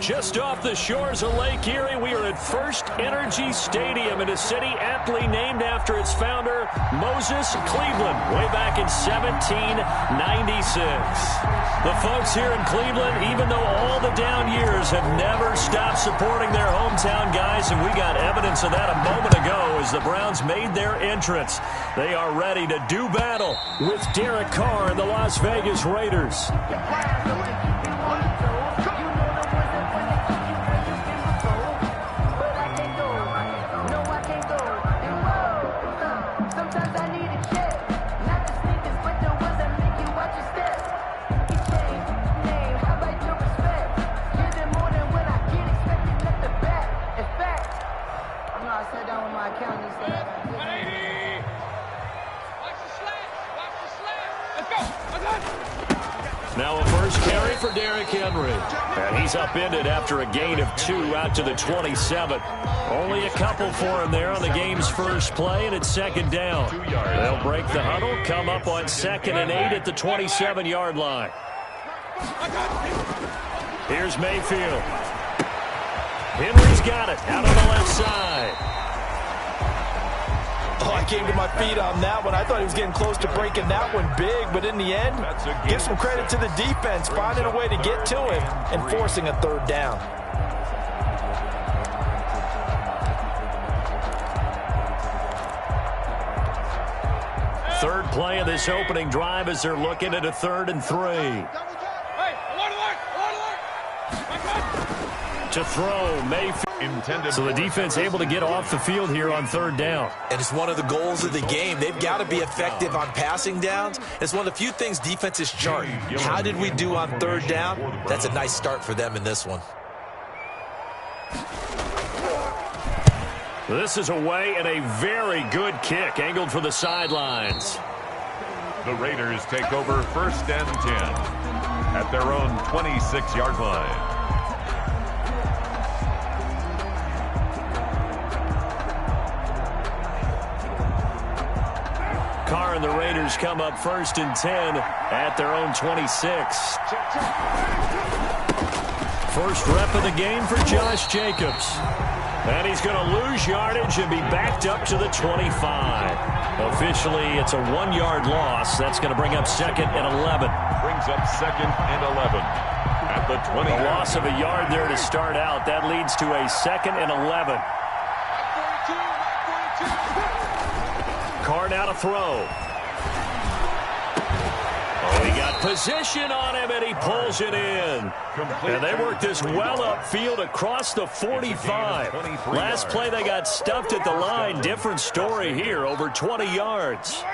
Just off the shores of Lake Erie, we are at First Energy Stadium in a city aptly named after its founder, Moses Cleveland, way back in 1796. The folks here in Cleveland, even though all the down years, have never stopped supporting their hometown guys, and we got evidence of that a moment ago as the Browns made their entrance. They are ready to do battle with Derek Carr and the Las Vegas Raiders. Now a first carry for Derrick Henry. And he's upended after a gain of 2 out to the 27. Only a couple for him there on the game's first play, and it's second down. They'll break the huddle, come up on 2nd and 8 at the 27-yard line. Here's Mayfield. Henry's got it out on the left side. Oh, I came to my feet on that one. I thought he was getting close to breaking that one big, but in the end, give some credit to the defense, finding a way to get to him and forcing a third down. Third play of this opening drive as they're looking at a 3rd and 3. To throw, Mayfield. So the defense able to get off the field here on 3rd down. And it's one of the goals of the game. They've got to be effective on passing downs. It's one of the few things defenses chart. How did we do on 3rd down? That's a nice start for them in this one. This is away and a very good kick angled for the sidelines. The Raiders take over 1st and 10 at their own 26-yard line. Carr and the Raiders come up 1st and 10 at their own 26. First rep of the game for Josh Jacobs. And he's going to lose yardage and be backed up to the 25. Officially, it's a 1-yard loss. That's going to bring up 2nd and 11. Brings up 2nd and 11 at the 20. A loss of a yard there to start out. That leads to a 2nd and 11. Carr now to throw. Oh, he got position on him, and he pulls it in. And they worked this well upfield across the 45. Last play, they got stuffed at the line. Different story here, over 20 yards.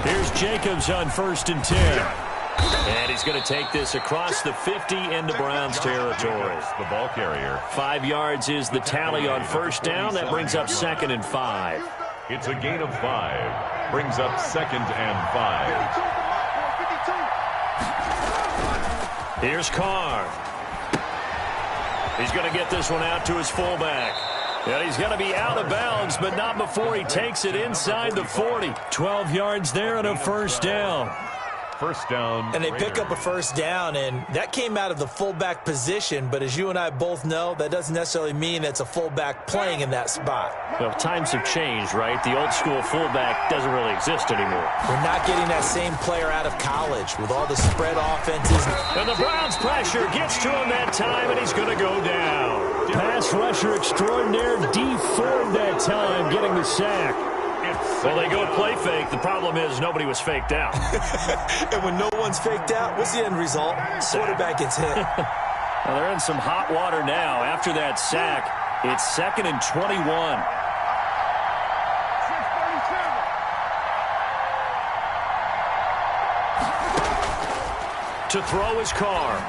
Here's Jacobs on 1st and 10. And he's going to take this across the 50 into Browns territory. The ball carrier. 5 yards is the tally on 1st down. That brings up 2nd and 5. It's a gain of 5. Brings up 2nd and 5. Here's Carr. He's going to get this one out to his fullback. And he's going to be out of bounds, but not before he takes it inside the 40. 12 yards there and a 1st down. First down. And they pick up a 1st down, and that came out of the fullback position. But as you and I both know, that doesn't necessarily mean it's a fullback playing in that spot. Well, times have changed, right? The old school fullback doesn't really exist anymore. We're not getting that same player out of college with all the spread offenses. And the Browns pressure gets to him that time, and he's going to go down. Pass rusher extraordinaire, D Ford that time, getting the sack. Well, they go play fake. The problem is nobody was faked out. And when no one's faked out, what's the end result? Quarterback gets hit. Well, they're in some hot water now. After that sack, it's 2nd and 21. To throw his Carr.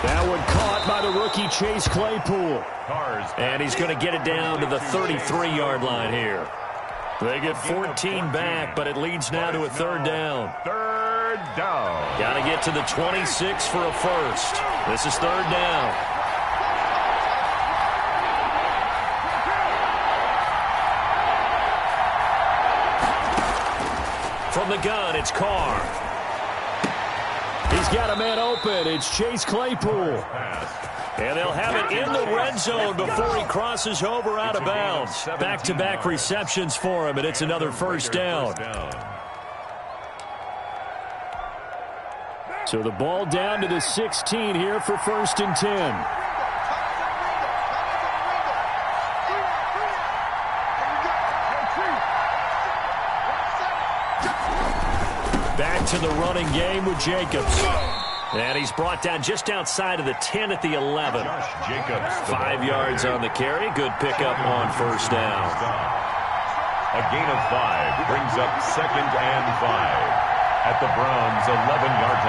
That one caught by the rookie Chase Claypool. And he's going to get it down to the 33-yard line here. They get 14 back, but it leads now to a 3rd down. 3rd down. Got to get to the 26 for a first. This is 3rd down. From the gun, it's Carr. He's got a man open. It's Chase Claypool. And they'll have it in the red zone before he crosses over out of bounds. Back-to-back receptions for him, and it's another first down. So the ball down to the 16 here for 1st and 10. Back to the running game with Jacobs. And he's brought down just outside of the 10 at the 11. 5 yards on the carry. Good pickup on first down. A gain of 5 brings up 2nd and 5 at the Browns' 11-yard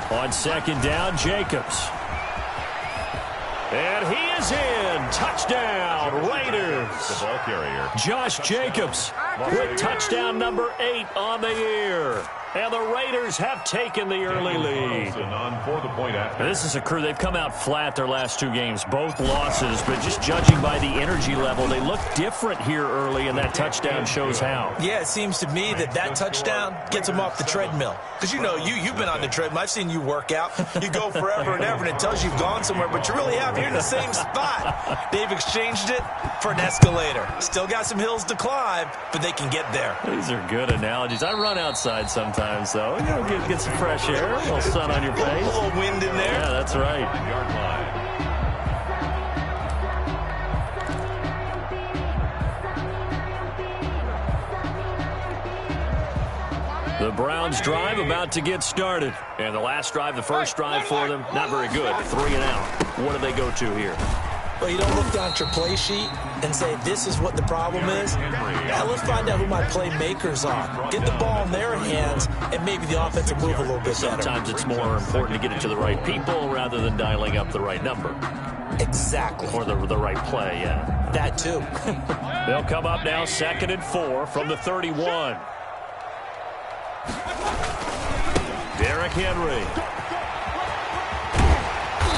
line. On 2nd down, Jacobs. And he is in. Touchdown, Raiders. The ball carrier. Josh Jacobs with touchdown number 8 on the year. And the Raiders have taken the early lead. This is a crew. They've come out flat their last 2 games, both losses. But just judging by the energy level, they look different here early, and that touchdown shows how. Yeah, it seems to me that touchdown gets them off the treadmill. Because, you've been on the treadmill. I've seen you work out. You go forever and ever, and it tells you you've gone somewhere, but you really have. You're in the same spot. They've exchanged it for an escalator. Still got some hills to climb, but they can get there. These are good analogies. I run outside sometimes, though. Get some fresh air, a little sun on your face. A little wind in there. Yeah, that's right. Yard line. The Browns drive about to get started. And the last drive, the first drive for them, not very good. 3 and out. What do they go to here? Well, you don't look down at your play sheet and say, this is what the problem is. Now, let's find out who my playmakers are. Get the ball in their hands, and maybe the offense will move a little bit better. Sometimes it's more important to get it to the right people rather than dialing up the right number. Exactly. Or the right play, yeah. That, too. They'll come up now 2nd and 4 from the 31. Derrick Henry.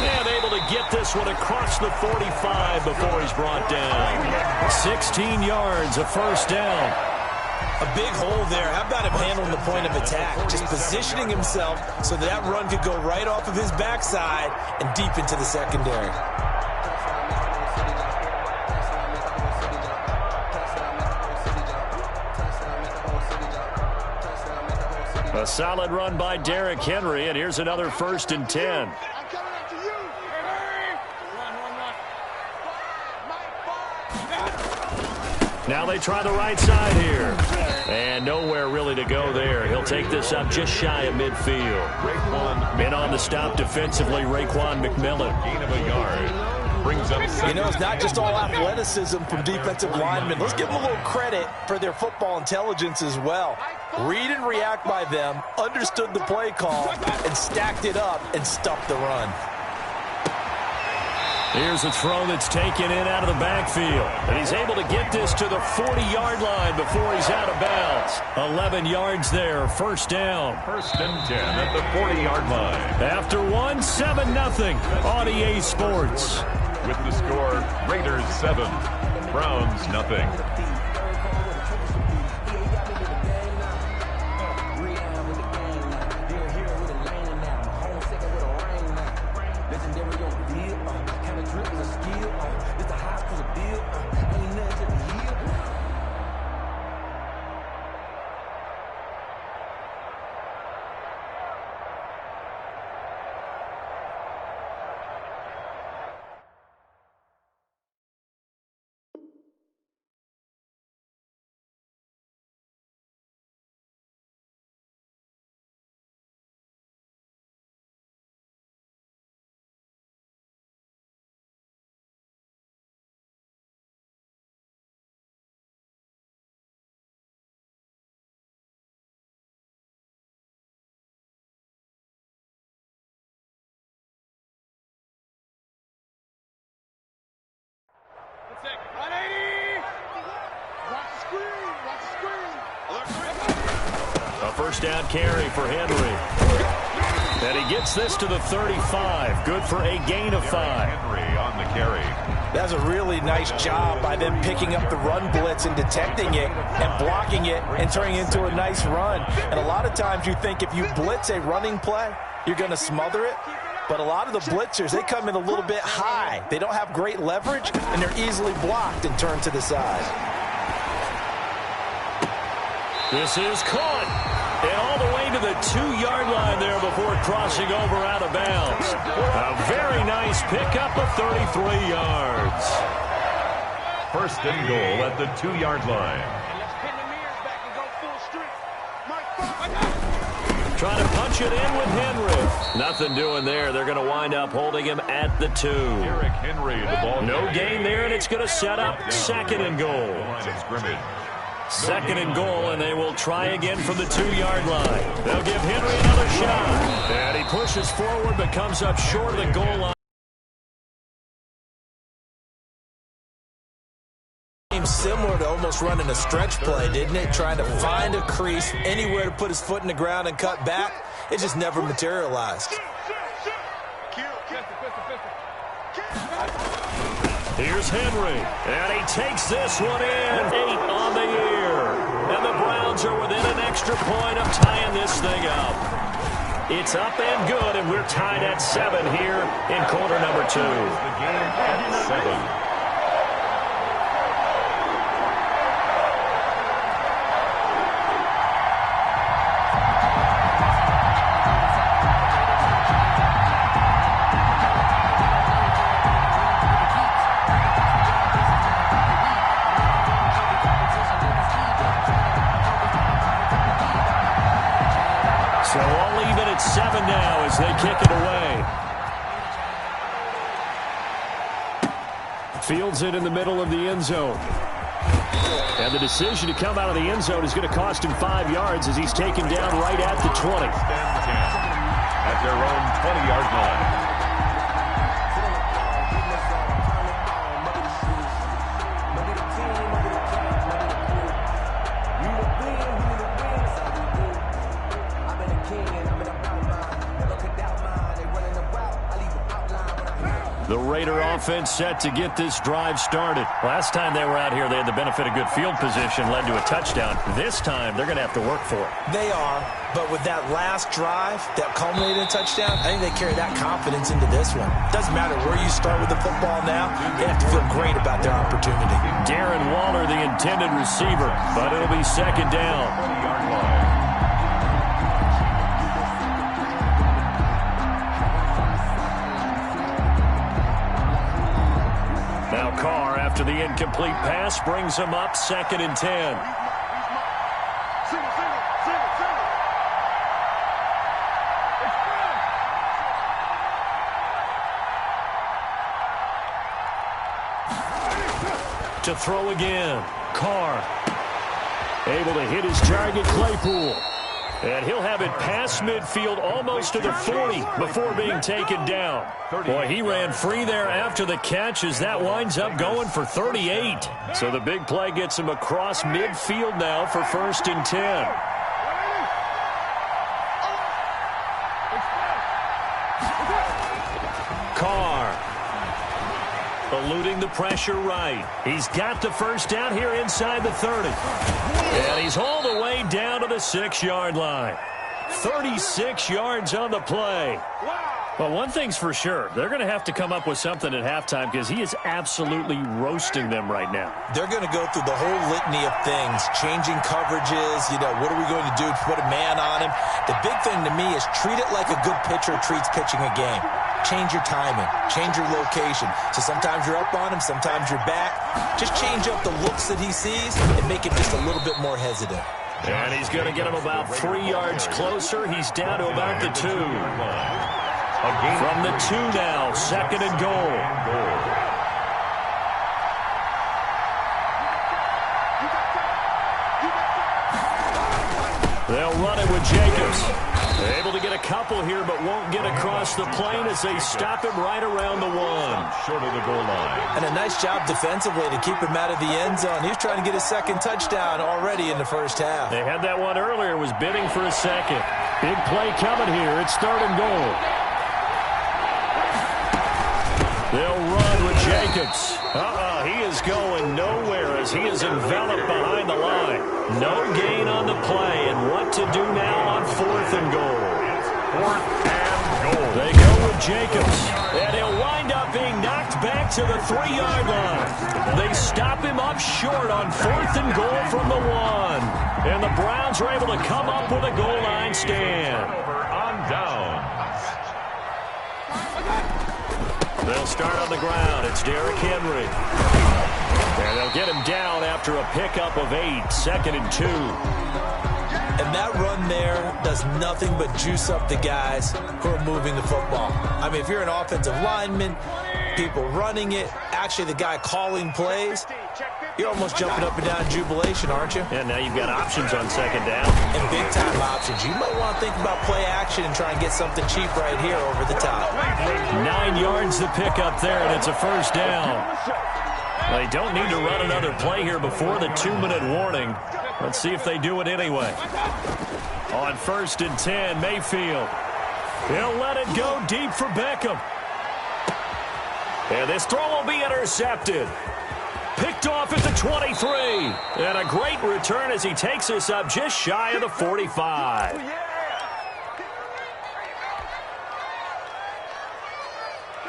And able to get this one across the 45 before he's brought down. 16 yards, a first down. A big hole there. How about him handling the point of attack? Just positioning himself so that run could go right off of his backside and deep into the secondary. A solid run by Derrick Henry, and here's another 1st and 10. Now they try the right side here. And nowhere really to go there. He'll take this up just shy of midfield. In on the stop defensively, Raekwon McMillan. Gain of a yard. Brings up it's not just all athleticism from defensive linemen. Let's give them a little credit for their football intelligence as well. Read and react by them, understood the play call, and stacked it up and stuffed the run. Here's a throw that's taken in out of the backfield. And he's able to get this to the 40-yard line before he's out of bounds. 11 yards there, first down. 1st and 10 at the 40-yard line. After 7-0 on EA Sports. With the score, Raiders 7, Browns nothing. A first down carry for Henry. And he gets this to the 35. Good for a gain of 5. Henry on the carry. That's a really nice job by them picking up the run blitz and detecting it and blocking it and turning it into a nice run. And a lot of times you think if you blitz a running play, you're going to smother it. But a lot of the blitzers, they come in a little bit high. They don't have great leverage, and they're easily blocked and turned to the side. This is caught. And all the way to the 2-yard line there before crossing over out of bounds. A very nice pickup of 33 yards. First and goal at the 2-yard line. Trying to punch it in with Henry. Nothing doing there. They're going to wind up holding him at the 2. Derrick Henry, the ball. No gain there, and it's going to set up second and goal. Second and goal, and they will try again from the 2-yard line. They'll give Henry another shot. And he pushes forward but comes up short of the goal line. Similar to almost running a stretch play, didn't it? Trying to find a crease, anywhere to put his foot in the ground and cut back. It just never materialized. Here's Henry, and he takes this one in. 8 on the year. And the Browns are within an extra point of tying this thing up. It's up and good, and we're tied at 7 here in quarter number 2. The game at 7. So all even at 7 now as they kick it away. Fields it in the middle of the end zone. And the decision to come out of the end zone is going to cost him 5 yards as he's taken down right at the 20. At their own 20-yard line. The Raider offense set to get this drive started. Last time they were out here, they had the benefit of good field position, led to a touchdown. This time, they're going to have to work for it. They are, but with that last drive that culminated in a touchdown, I think they carry that confidence into this one. Doesn't matter where you start with the football now, they have to feel great about their opportunity. Darren Waller, the intended receiver, but it'll be second down. 20-yard line. Now Carr, after the incomplete pass, brings him up second and 10. To throw again. Carr able to hit his target, Claypool. And he'll have it past midfield almost to the 40 before being taken down. Boy, he ran free there after the catch as that winds up going for 38. So the big play gets him across midfield now for first and 10. Carr eluding the pressure right. He's got the first down here inside the 30. And he's all the way down to the 6-yard line. 36 yards on the play. Well, one thing's for sure. They're going to have to come up with something at halftime because he is absolutely roasting them right now. They're going to go through the whole litany of things, changing coverages, what are we going to do to put a man on him? The big thing to me is treat it like a good pitcher treats pitching a game. Change your timing, change your location. So sometimes you're up on him, sometimes you're back. Just change up the looks that he sees and make him just a little bit more hesitant. And he's going to get him about 3 yards closer. He's down to about the 2. From the 2 now, second and goal. They'll run it with Jacobs. They're able to get a couple here, but won't get across the plane as they stop him right around the 1. Short of the goal line. And a nice job defensively to keep him out of the end zone. He's trying to get his second touchdown already in the first half. They had that one earlier, was bidding for a second. Big play coming here. It's third and goal. They'll run with Jacobs. Jacobs. He is going nowhere as he is enveloped behind the line. No gain on the play, and what to do now on 4th and goal. It's 4th and goal. They go with Jacobs, and he'll wind up being knocked back to the 3-yard line. They stop him up short on 4th and goal from the 1. And the Browns are able to come up with a goal line stand. Over on downs. They'll start on the ground. It's Derrick Henry. And they'll get him down after a pickup of 8, 2nd and 2. And that run there does nothing but juice up the guys who are moving the football. I mean, if you're an offensive lineman, people running it, actually the guy calling plays, you're almost jumping up and down in jubilation, aren't you? And now you've got options on 2nd down. And big-time options. You might want to think about play action and try and get something cheap right here over the top. 9 yards to pick up there, and it's a 1st down. They don't need to run another play here before the 2-minute warning. Let's see if they do it anyway. On 1st and 10, Mayfield. He'll let it go deep for Beckham. And this throw will be intercepted. Picked off at the 23. And a great return as he takes us up just shy of the 45.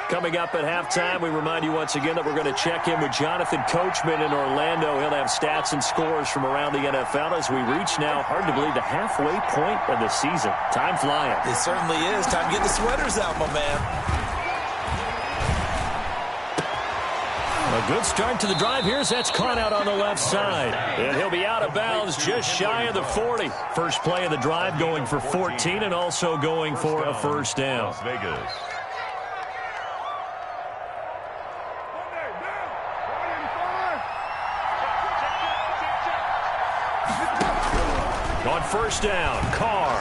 Coming up at halftime, we remind you once again that we're going to check in with Jonathan Coachman in Orlando. He'll have stats and scores from around the NFL as we reach now, hard to believe, the halfway point of the season. Time flying. It certainly is. Time to get the sweaters out, my man. A good start to the drive here as that's caught out on the left side. And he'll be out of bounds just shy of the 40. First play of the drive going for 14 and also going for a 1st down. Las Vegas. On 1st down, Carr.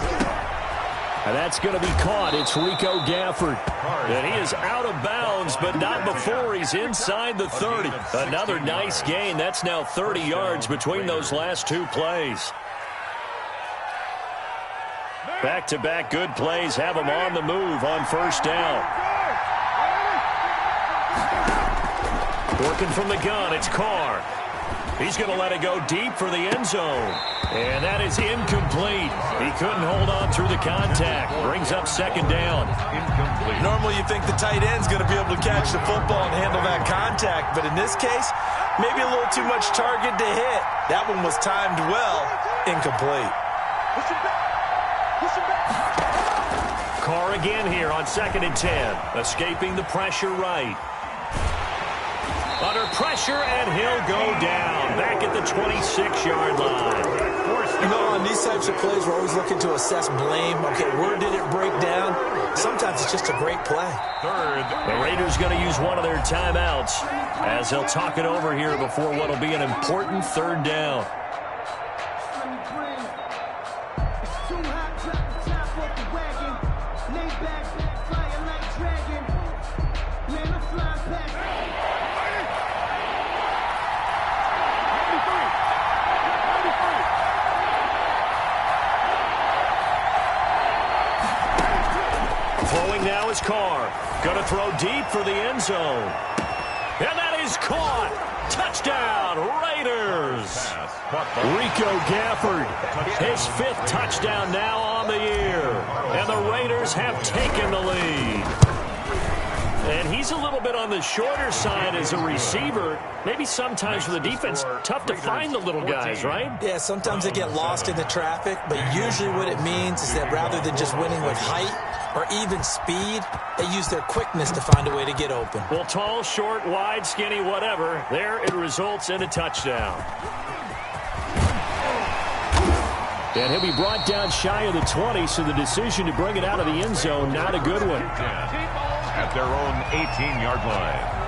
And that's going to be caught. It's Rico Gafford. And he is out of bounds, but not before he's inside the 30. Another nice gain. That's now 30 yards between those last 2 plays. Back-to-back good plays have him on the move on 1st down. Working from the gun, it's Carr. He's going to let it go deep for the end zone. And that is incomplete. He couldn't hold on through the contact. Brings up 2nd down. Incomplete. Normally you think the tight end's going to be able to catch the football and handle that contact. But in this case, maybe a little too much target to hit. That one was timed well. Incomplete. Carr again here on 2nd and 10. Escaping the pressure right. Under pressure, and he'll go down. Back at the 26-yard line. You know, on these types of plays, we're always looking to assess blame. Okay, where did it break down? Sometimes it's just a great play. 3rd. The Raiders going to use one of their timeouts as they'll talk it over here before what will be an important 3rd down. Throwing now is Carr. Going to throw deep for the end zone. And that is caught. Touchdown, Raiders. Rico Gafford, his 5th touchdown now on the year. And the Raiders have taken the lead. And he's a little bit on the shorter side as a receiver. Maybe sometimes for the defense, tough to find the little guys, right? Yeah, sometimes they get lost in the traffic, but usually what it means is that rather than just winning with height or even speed, they use their quickness to find a way to get open. Well, tall, short, wide, skinny, whatever, there it results in a touchdown. And he'll be brought down shy of the 20, so the decision to bring it out of the end zone, not a good one. At their own 18-yard line.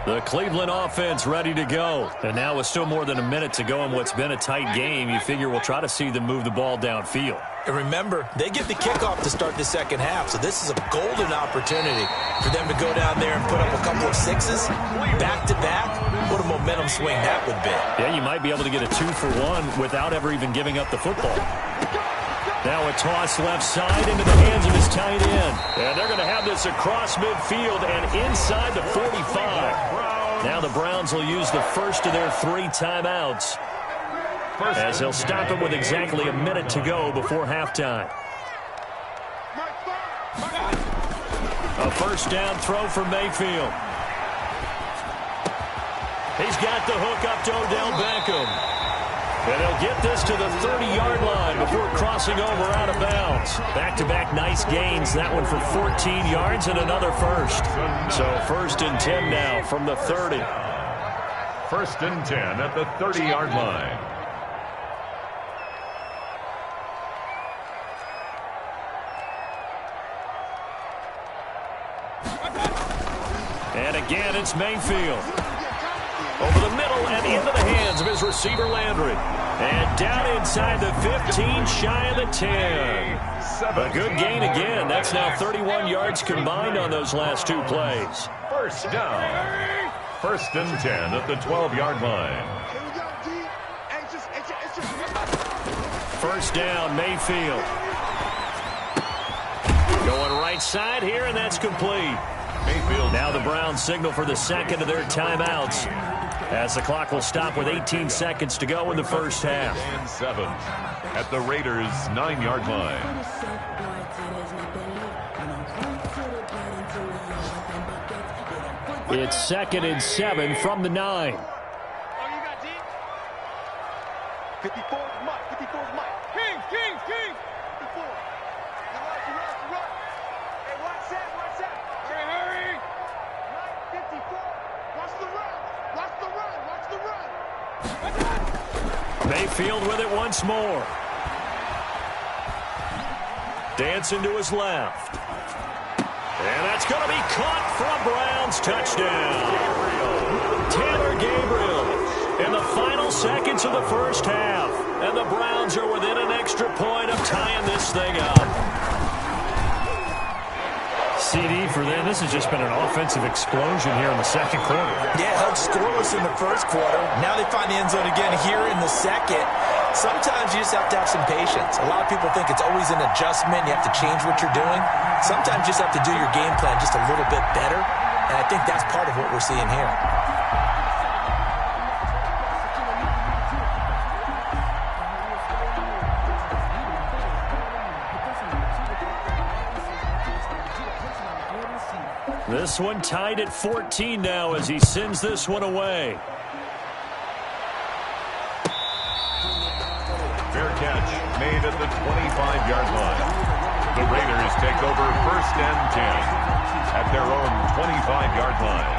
The Cleveland offense ready to go. And now with still more than a minute to go in what's been a tight game, you figure we'll try to see them move the ball downfield. And remember, they get the kickoff to start the 2nd half, so this is a golden opportunity for them to go down there and put up a couple of 6s back-to-back. What a momentum swing that would be. Yeah, you might be able to get a 2-for-1 without ever even giving up the football. Now a toss left side into the hands of his tight end. And they're this across midfield and inside the 45. Now the Browns will use the first of their 3 timeouts, as they'll stop him with exactly a minute to go before halftime. A first down throw for Mayfield. He's got the hook up to Odell Beckham. And he'll get this to the 30-yard line before crossing over out of bounds. Back-to-back nice gains. That one for 14 yards and another first. So 1st and 10 now from the 30. 1st and 10 at the 30-yard line. And again, it's Mayfield. Over the middle and into the hands of his receiver, Landry. And down inside the 15, shy of the 10. A good gain again. That's now 31 yards combined on those last 2 plays. First down. 1st and 10 at the 12-yard line. First down, Mayfield. Going right side here, and that's complete. Mayfield. Now the Browns signal for the second of their timeouts, as the clock will stop with 18 seconds to go in the first half. And 7 at the Raiders' 9-yard line. It's 2nd and 7 from the 9. 54 Mike. 54 Mike. King. 54. Run. Hey, watch that. Hurry. Mike, 54. Watch the run. Mayfield with it once more. Dancing to his left. And that's going to be caught for a Browns touchdown. Taylor Gabriel in the final seconds of the first half. And the Browns are within an extra point of tying this thing up. CD for them. This has just been an offensive explosion here in the second quarter. Yeah, held scoreless in the first quarter. Now they find the end zone again here in the second. Sometimes you just have to have some patience. A lot of people think it's always an adjustment. You have to change what you're doing. Sometimes you just have to do your game plan just a little bit better. And I think that's part of what we're seeing here. This one tied at 14 now as he sends this one away. Fair catch made at the 25-yard line. The Raiders take over 1st and 10 at their own 25-yard line.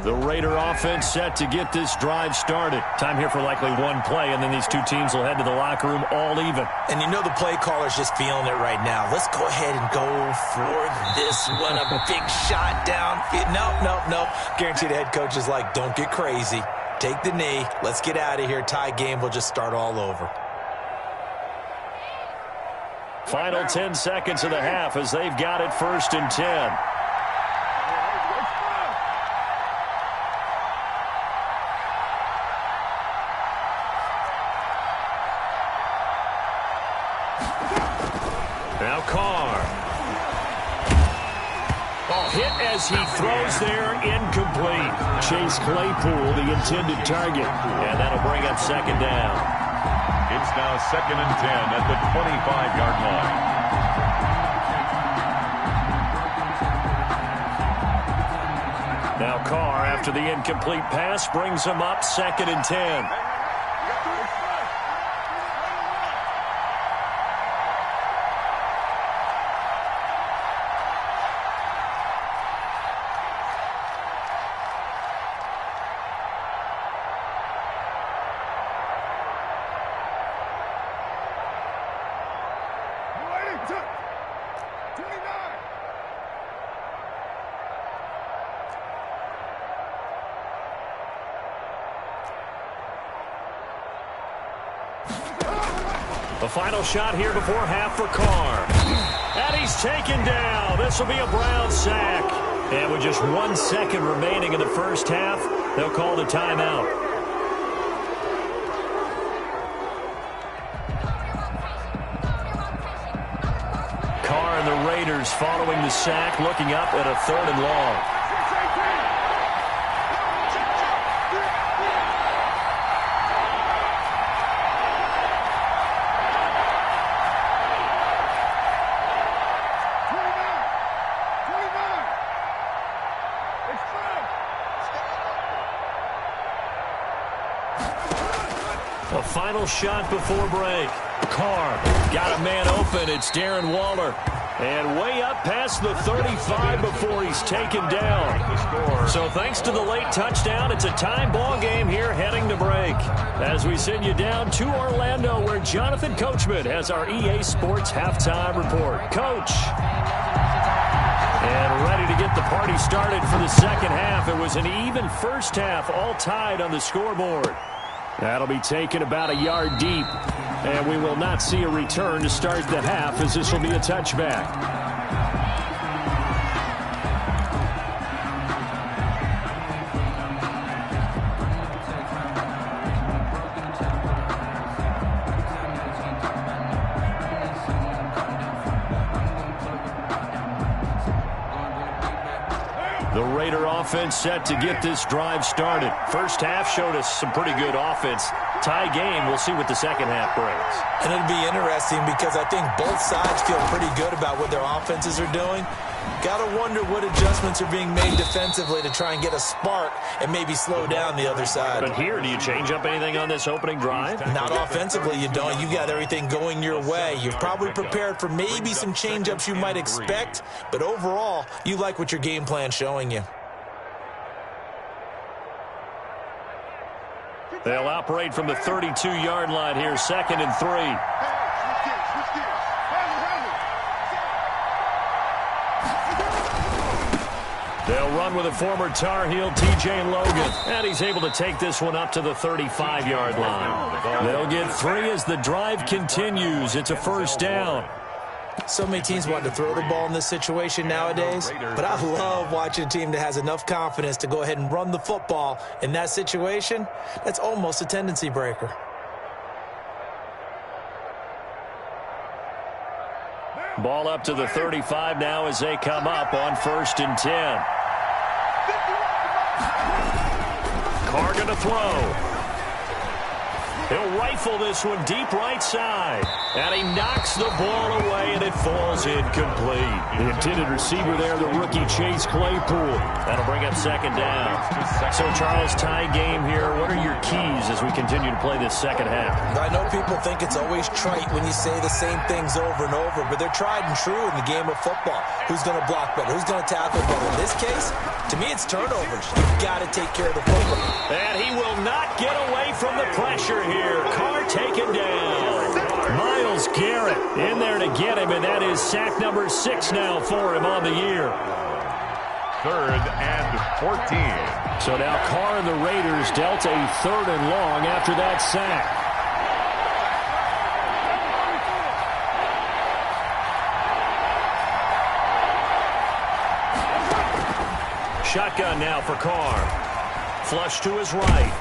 The Raider offense set to get this drive started. Time here for likely one play, and then these two teams will head to the locker room all even. And you know the play caller's just feeling it right now. Let's go ahead and go for this one. A big shot down. No. Guarantee the head coach is like, don't get crazy. Take the knee. Let's get out of here. Tie game. We'll just start all over. Final 10 seconds of the half as they've got it 1st and 10. Now Carr. Hit as he throws there, incomplete. Chase Claypool, the intended target. And that'll bring up 2nd down. It's now 2nd and 10 at the 25-yard line. Now Carr, after the incomplete pass, brings him up 2nd and 10. The final shot here before half for Carr. And he's taken down. This will be a Brown sack. And with just 1 second remaining in the first half, they'll call the timeout. Carr and the Raiders following the sack, looking up at a 3rd and long. A final shot before break. Carr got a man open. It's Darren Waller. And way up past the 35 before he's taken down. So thanks to the late touchdown, it's a tie ball game here heading to break. As we send you down to Orlando, where Jonathan Coachman has our EA Sports halftime report. Coach. And ready to get the party started for the second half. It was an even first half, all tied on the scoreboard. That'll be taken about a yard deep, and we will not see a return to start the half, as this will be a touchback. The Raider offense set to get this drive started. First half showed us some pretty good offense. Tie game, we'll see what the second half brings. And it'll be interesting because I think both sides feel pretty good about what their offenses are doing. Got to wonder what adjustments are being made defensively to try and get a spark and maybe slow down the other side. But here, do you change up anything on this opening drive? Not offensively, you don't. You got everything going your way. You're probably prepared for maybe some change-ups you might expect, but overall, you like what your game plan's showing you. They'll operate from the 32-yard line here, 2nd and 3. They'll run with a former Tar Heel, T.J. Logan. And he's able to take this one up to the 35-yard line. They'll get 3 as the drive continues. It's a first down. So many teams want to throw the ball in this situation nowadays, but I love watching a team that has enough confidence to go ahead and run the football in that situation. That's almost a tendency breaker. Ball up to the 35 now as they come up on 1st and 10. Carr going to throw. He'll rifle this one deep right side. And he knocks the ball away, and it falls incomplete. The intended receiver there, the rookie Chase Claypool. That'll bring up 2nd down. So, Charles, tie game here. What are your keys as we continue to play this second half? I know people think it's always trite when you say the same things over and over, but they're tried and true in the game of football. Who's going to block better? Who's going to tackle better? In this case, to me, it's turnovers. You've got to take care of the football. And he will not get away from the pressure here. Carr taken down. Myles Garrett in there to get him, and that is sack number 6 now for him on the year. 3rd and 14. So now Carr and the Raiders dealt a 3rd and long after that sack. Shotgun now for Carr. Flush to his right.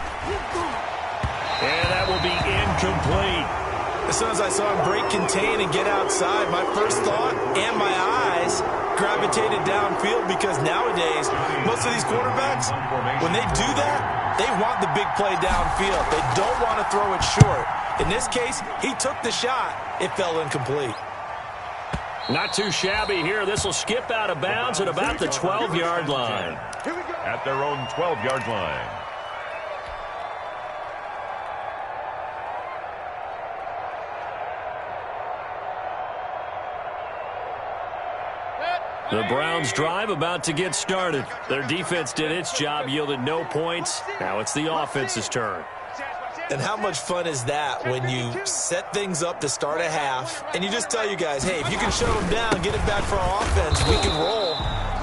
And that will be incomplete. As soon as I saw him break contain and get outside, my first thought and my eyes gravitated downfield, because nowadays, most of these quarterbacks, when they do that, they want the big play downfield. They don't want to throw it short. In this case, he took the shot. It fell incomplete. Not too shabby here. This will skip out of bounds at about the 12-yard line. At their own 12-yard line. The Browns drive about to get started. Their defense did its job, yielded no points. Now it's the offense's turn. And how much fun is that when you set things up to start a half, and you just tell you guys, hey, if you can shut them down, get it back for our offense, we can roll.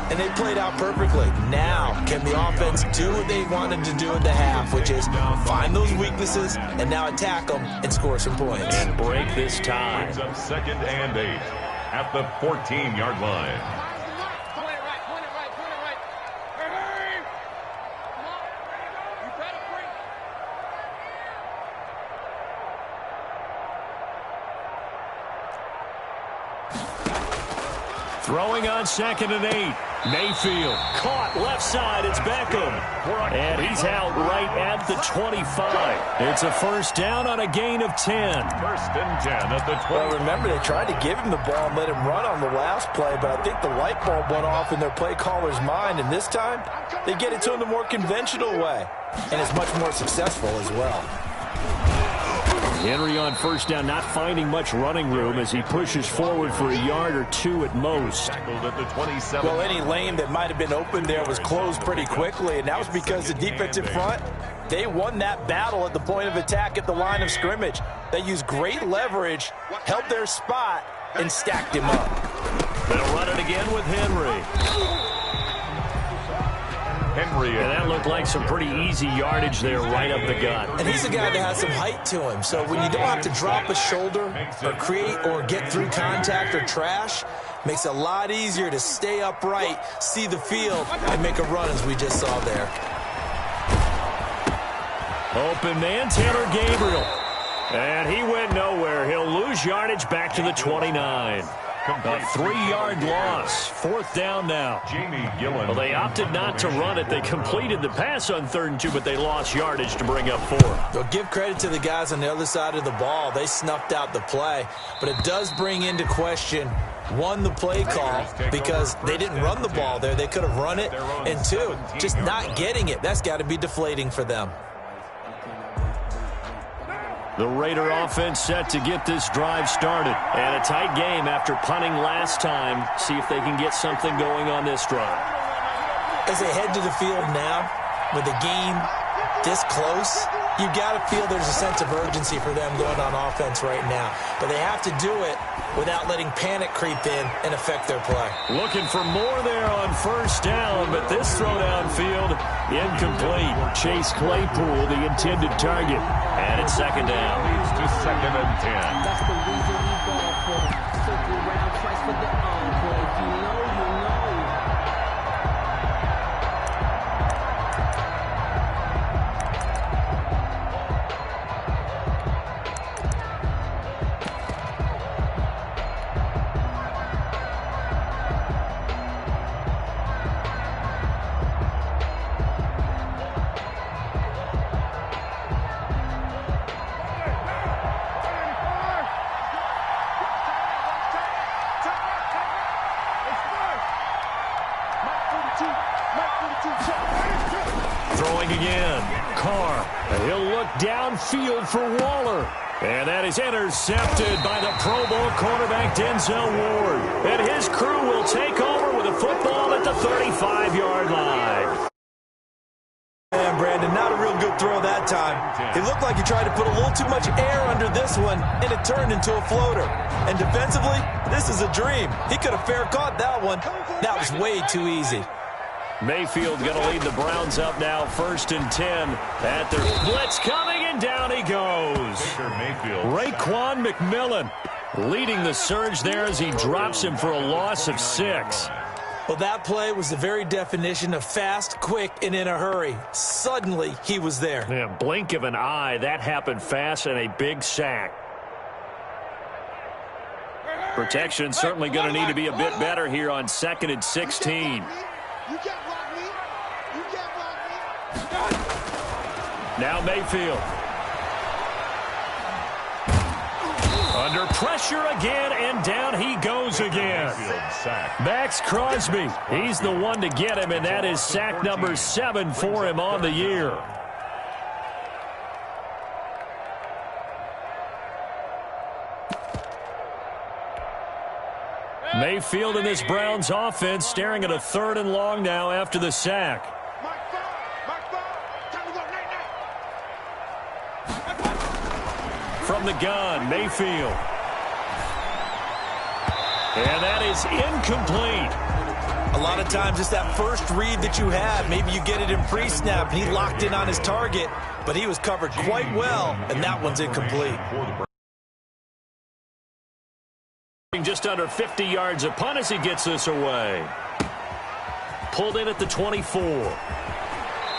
And they played out perfectly. Now, can the offense do what they wanted to do in the half, which is find those weaknesses and now attack them and score some points. And break this tie. Brings up 2nd and 8 at the 14-yard line. Throwing on 2nd and 8. Mayfield caught left side. It's Beckham. And he's out right at the 25. It's a first down on a gain of 10. 1st and 10 at the 20. Well, remember, they tried to give him the ball and let him run on the last play, but I think the light bulb went off in their play caller's mind, and this time they get it to him the more conventional way, and it's much more successful as well. Henry on first down, not finding much running room as he pushes forward for a yard or 2 at most. Tackled at the 27. Well, any lane that might have been open there was closed pretty quickly, and that was because the defensive front, they won that battle at the point of attack at the line of scrimmage. They used great leverage, held their spot, and stacked him up. They'll run it again with Henry. And that looked like some pretty easy yardage there right up the gut. And he's a guy that has some height to him, so when you don't have to drop a shoulder or create or get through contact or trash, makes it a lot easier to stay upright, see the field, and make a run as we just saw there. Open man, Taylor Gabriel. And he went nowhere. He'll lose yardage back to the 29. A 3-yard loss. 4th down now. Jamie Gillen. Well, they opted not to run it. They completed the pass on 3rd and 2, but they lost yardage to bring up 4. Well, give credit to the guys on the other side of the ball. They snuffed out the play, but it does bring into question, 1, the play call, because they didn't run the ball there. They could have run it, and 2, just not getting it. That's got to be deflating for them. The Raider offense set to get this drive started. And a tight game after punting last time. See if they can get something going on this drive. As they head to the field now, with the game this close, you got to feel there's a sense of urgency for them going on offense right now. But they have to do it without letting panic creep in and affect their play. Looking for more there on first down, but this throw downfield incomplete. Chase Claypool, the intended target. And it's 2nd down. Leads to 2nd and 10. That's the reason we ball for the circle round twice for the encore. If you know, you know. Throwing again. Carr. He'll look downfield for Waller. And that is intercepted by the Pro Bowl cornerback Denzel Ward. And his crew will take over with a football at the 35-yard line. And Brandon, not a real good throw that time. It looked like he tried to put a little too much air under this one, and it turned into a floater. And defensively, this is a dream. He could have fair caught that one. That was way too easy. Mayfield going to lead the Browns up now, 1st and 10. At their blitz coming, and down he goes. Raekwon McMillan leading the surge there as he drops him for a loss of 6. Well, that play was the very definition of fast, quick, and in a hurry. Suddenly, he was there. Yeah, blink of an eye. That happened fast, and a big sack. Protection certainly going to need to be a bit better here on 2nd and 16. You can't block me. You can't block me. Now Mayfield. Under pressure again, and down he goes again. Max Crosby, he's the one to get him, and that is sack number 7 for him on the year. Mayfield in this Browns offense staring at a 3rd and long now after the sack. From the gun, Mayfield. And that is incomplete. A lot of times it's that first read that you have. Maybe you get it in pre-snap, and he locked in on his target, but he was covered quite well, and that one's incomplete. Just under 50 yards a punt as he gets this away. Pulled in at the 24.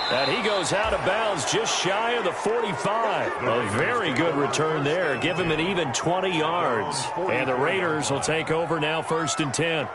And he goes out of bounds just shy of the 45. A very good return there. Give him an even 20 yards. And the Raiders will take over now, 1st and 10.